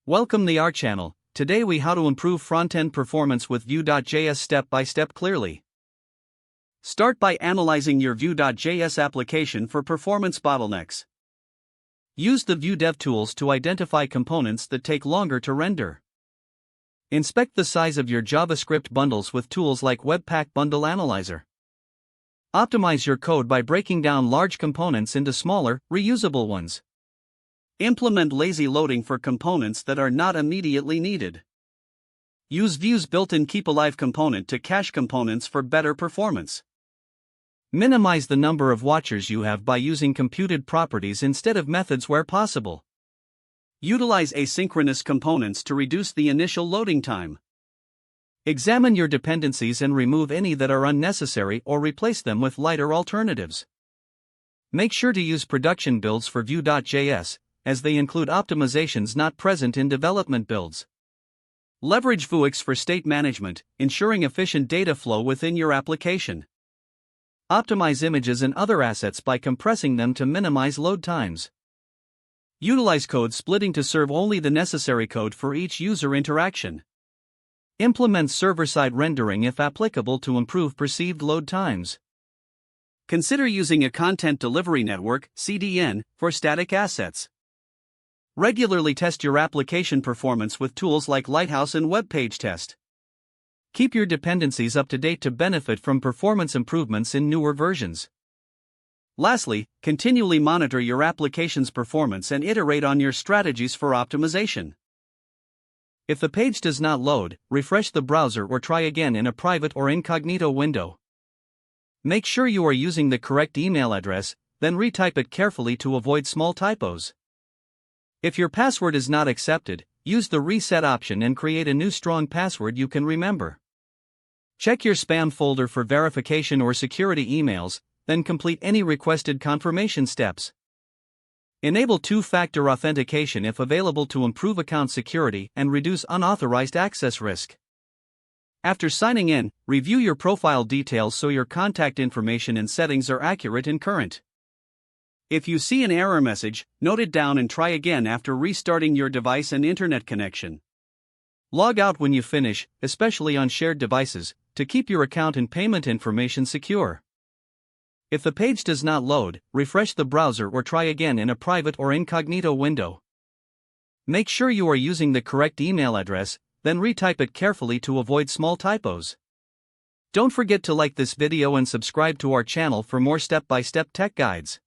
Welcome to our channel. Today we how to improve front-end performance with Vue.js step by step clearly. Start by analyzing your Vue.js application for performance bottlenecks. Use the Vue dev tools to identify components that take longer to render. Inspect the size of your JavaScript bundles with tools like Webpack Bundle Analyzer. Optimize your code by breaking down large components into smaller, reusable ones. Implement lazy loading for components that are not immediately needed. Use Vue's built-in Keep Alive component to cache components for better performance. Minimize the number of watchers you have by using computed properties instead of methods where possible. Utilize asynchronous components to reduce the initial loading time. Examine your dependencies and remove any that are unnecessary or replace them with lighter alternatives. Make sure to use production builds for Vue.js, as they include optimizations not present in development builds. Leverage Vuex for state management, ensuring efficient data flow within your application. Optimize images and other assets by compressing them to minimize load times. Utilize code splitting to serve only the necessary code for each user interaction. Implement server-side rendering if applicable to improve perceived load times. Consider using a content delivery network (CDN) for static assets. Regularly test your application performance with tools like Lighthouse and Web Page Test. Keep your dependencies up to date to benefit from performance improvements in newer versions. Lastly, continually monitor your application's performance and iterate on your strategies for optimization. If the page does not load, refresh the browser or try again in a private or incognito window. Make sure you are using the correct email address, then retype it carefully to avoid small typos. If your password is not accepted, use the reset option and create a new strong password you can remember. Check your spam folder for verification or security emails, then complete any requested confirmation steps. Enable two-factor authentication if available to improve account security and reduce unauthorized access risk. After signing in, review your profile details so your contact information and settings are accurate and current. If you see an error message, note it down and try again after restarting your device and internet connection. Log out when you finish, especially on shared devices, to keep your account and payment information secure. If the page does not load, refresh the browser or try again in a private or incognito window. Make sure you are using the correct email address, then retype it carefully to avoid small typos. Don't forget to like this video and subscribe to our channel for more step-by-step tech guides.